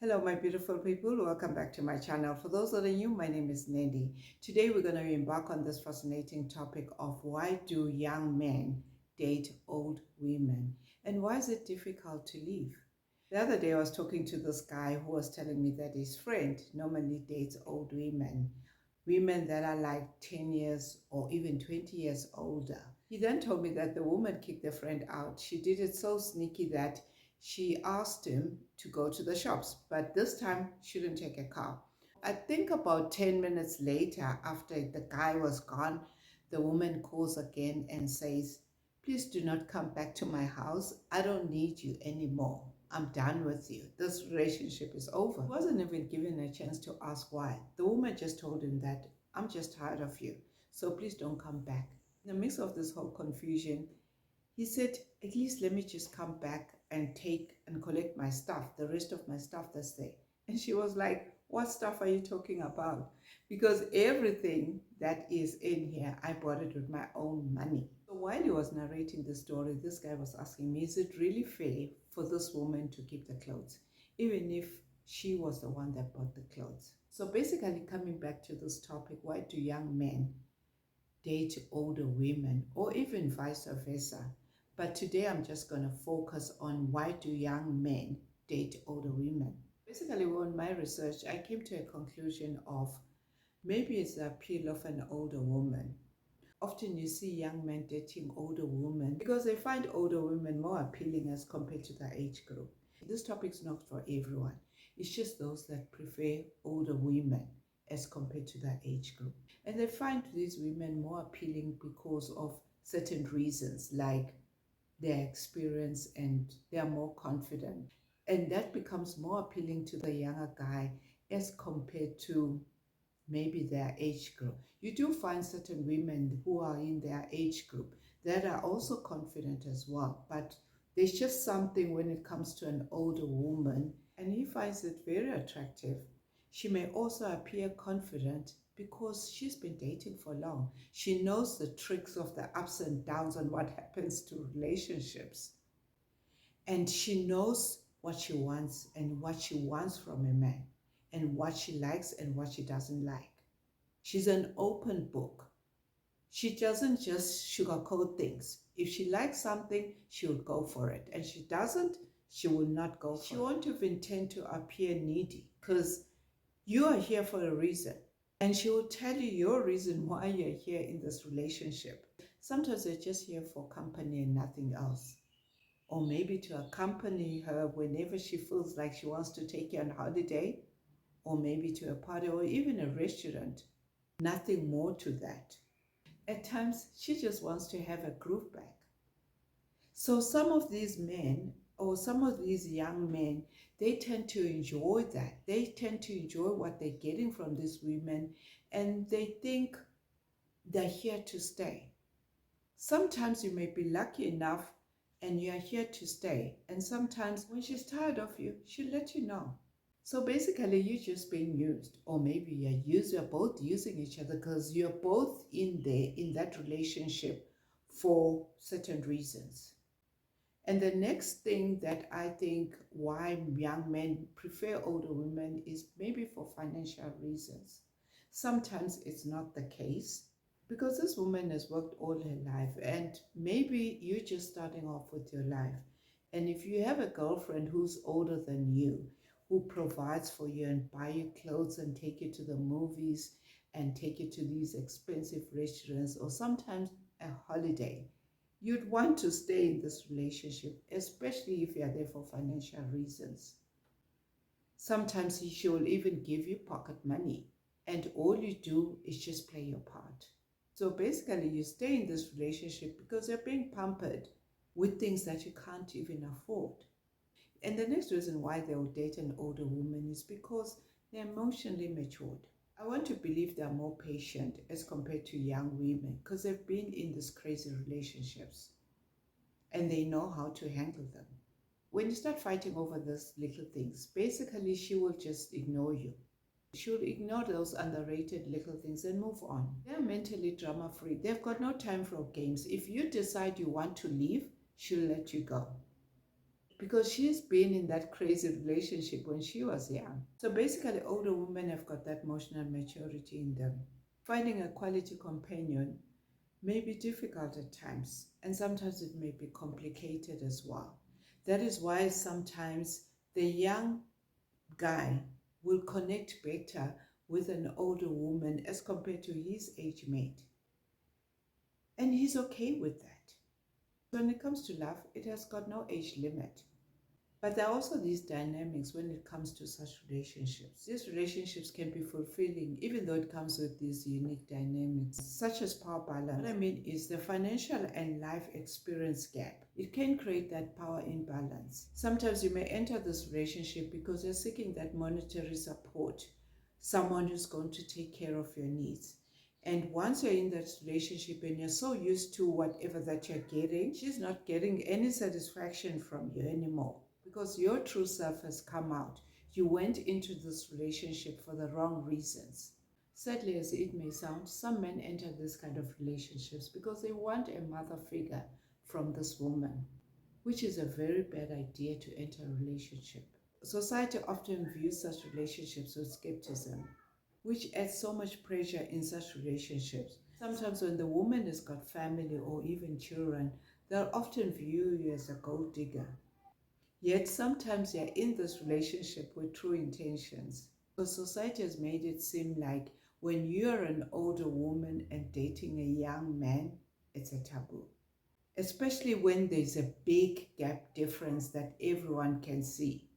Hello, my beautiful people. Welcome back to my channel. For those that are new, my name is Nandi. Today, we're going to embark on this fascinating topic of why do young men date old women and why is it difficult to leave? The other day, I was talking to this guy who was telling me that his friend normally dates old women that are like 10 years or even 20 years older. He then told me that the woman kicked the friend out. She did it so sneaky that she asked him to go to the shops, but this time she didn't take a car. I think about 10 minutes later, after the guy was gone, the woman calls again and says, "Please do not come back to my house. I don't need you anymore. I'm done with you. This relationship is over." He wasn't even given a chance to ask why. The woman just told him that, "I'm just tired of you, so please don't come back." In the midst of this whole confusion, he said, "At least let me just come back and take and collect my stuff, the rest of my stuff that's there." And she was like, "What stuff are you talking about? Because everything that is in here, I bought it with my own money." So while he was narrating the story, this guy was asking me, is it really fair for this woman to keep the clothes, even if she was the one that bought the clothes? So basically, coming back to this topic, why do young men date older women, or even vice versa? But today I'm just going to focus on why do young men date older women. Basically, on my research, I came to a conclusion of maybe it's the appeal of an older woman. Often you see young men dating older women because they find older women more appealing as compared to their age group. This topic is not for everyone. It's just those that prefer older women as compared to their age group. And they find these women more appealing because of certain reasons, like their experience, and they are more confident. And that becomes more appealing to the younger guy as compared to maybe their age group. You do find certain women who are in their age group that are also confident as well, but there's just something when it comes to an older woman, and he finds it very attractive. She may also appear confident because she's been dating for long. She knows the tricks of the ups and downs and what happens to relationships. And she knows what she wants and what she wants from a man, and what she likes and what she doesn't like. She's an open book. She doesn't just sugarcoat things. If she likes something, she will go for it. And she doesn't, she will not go for it. She won't even tend to appear needy because you are here for a reason. And she will tell you your reason why you're here in this relationship. Sometimes they're just here for company and nothing else. Or maybe to accompany her whenever she feels like she wants to take you on holiday, or maybe to a party or even a restaurant. Nothing more to that. At times, she just wants to have a groove back. So some of these men, or some of these young men, they tend to enjoy that. They tend to enjoy what they're getting from these women, and they think they're here to stay. Sometimes you may be lucky enough and you are here to stay. And sometimes when she's tired of you, she'll let you know. So basically, you're just being used, or maybe you're both using each other because you're both in there in that relationship for certain reasons. And the next thing that I think why young men prefer older women is maybe for financial reasons. Sometimes it's not the case because this woman has worked all her life, and maybe you're just starting off with your life. And if you have a girlfriend who's older than you, who provides for you and buy you clothes and take you to the movies and take you to these expensive restaurants, or sometimes a holiday, you'd want to stay in this relationship, especially if you're there for financial reasons. Sometimes she will even give you pocket money, and all you do is just play your part. So basically, you stay in this relationship because you're being pampered with things that you can't even afford. And the next reason why they will date an older woman is because they're emotionally matured. I want to believe they're more patient as compared to young women because they've been in these crazy relationships and they know how to handle them. When you start fighting over these little things, basically she will just ignore you. She'll ignore those underrated little things and move on. They're mentally drama-free. They've got no time for games. If you decide you want to leave, she'll let you go. because she's been in that crazy relationship when she was young. So basically, older women have got that emotional maturity in them. Finding a quality companion may be difficult at times, and sometimes it may be complicated as well. That is why sometimes the young guy will connect better with an older woman as compared to his age mate. And he's okay with that. When it comes to love, it has got no age limit. But there are also these dynamics when it comes to such relationships. These relationships can be fulfilling, even though it comes with these unique dynamics, such as power balance. What I mean is the financial and life experience gap. It can create that power imbalance. Sometimes you may enter this relationship because you're seeking that monetary support, someone who's going to take care of your needs. And once you're in that relationship and you're so used to whatever that you're getting, she's not getting any satisfaction from you anymore, because your true self has come out. You went into this relationship for the wrong reasons. Sadly as it may sound, some men enter this kind of relationships because they want a mother figure from this woman, which is a very bad idea to enter a relationship. Society often views such relationships with skepticism, which adds so much pressure in such relationships. Sometimes when the woman has got family or even children, they'll often view you as a gold digger. Yet sometimes you're in this relationship with true intentions. So society has made it seem like when you're an older woman and dating a young man, it's a taboo. Especially when there's a big gap difference that everyone can see.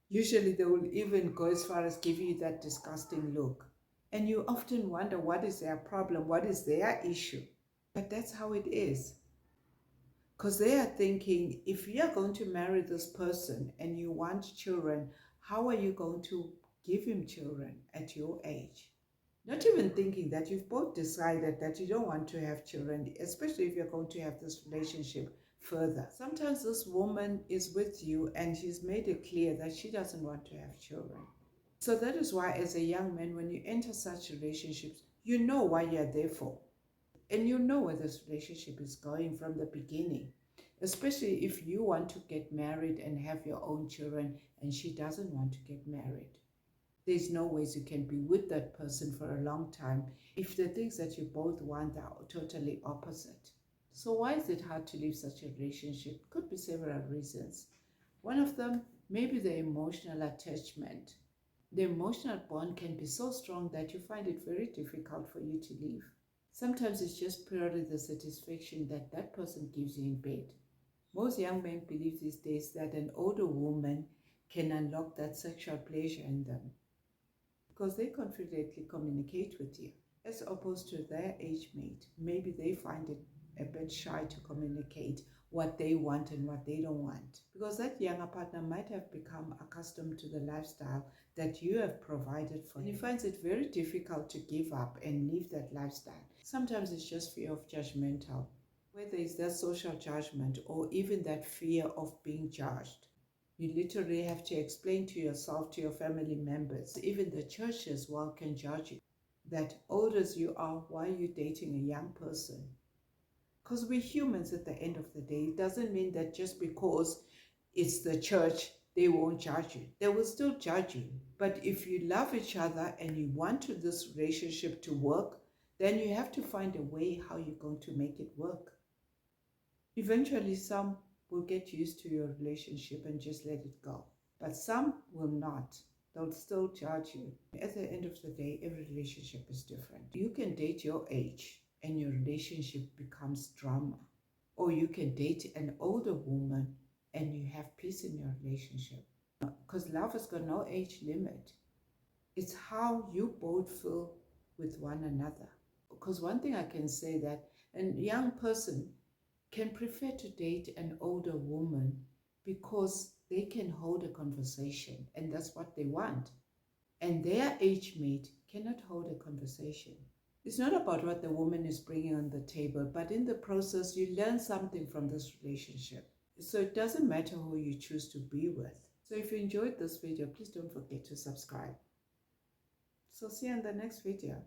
Usually they will even go as far as giving you that disgusting look. And you often wonder, what is their problem? What is their issue? But that's how it is. Because they are thinking, if you are going to marry this person and you want children, how are you going to give him children at your age? Not even thinking that you've both decided that you don't want to have children, especially if you're going to have this relationship further. Sometimes this woman is with you and she's made it clear that she doesn't want to have children. So that is why as a young man, when you enter such relationships, you know what you're there for. And you know where this relationship is going from the beginning, especially if you want to get married and have your own children and she doesn't want to get married. There's no ways you can be with that person for a long time if the things that you both want are totally opposite. So why is it hard to leave such a relationship? Could be several reasons. One of them, maybe the emotional attachment. The emotional bond can be so strong that you find it very difficult for you to leave. Sometimes it's just purely the satisfaction that that person gives you in bed. Most young men believe these days that an older woman can unlock that sexual pleasure in them because they confidently communicate with you, as opposed to their age mate. Maybe they find it a bit shy to communicate what they want and what they don't want, because that younger partner might have become accustomed to the lifestyle that you have provided for him. And he finds it very difficult to give up and leave that lifestyle. Sometimes it's just fear of judgmental, whether it's that social judgment or even that fear of being judged. You literally have to explain to yourself, to your family members, even the church as well can judge you, that old as you are, why are you dating a young person? Because we're humans at the end of the day. It doesn't mean that just because it's the church, they won't judge you. They will still judge you. But if you love each other and you want this relationship to work, then you have to find a way how you're going to make it work. Eventually, some will get used to your relationship and just let it go. But some will not. They'll still judge you. At the end of the day, every relationship is different. You can date your age and your relationship becomes drama. Or you can date an older woman and you have peace in your relationship. Because love has got no age limit. It's how you both feel with one another. Because one thing I can say, that a young person can prefer to date an older woman because they can hold a conversation and that's what they want. And their age mate cannot hold a conversation. It's not about what the woman is bringing on the table, but in the process, you learn something from this relationship. So it doesn't matter who you choose to be with. So if you enjoyed this video, please don't forget to subscribe. So see you in the next video.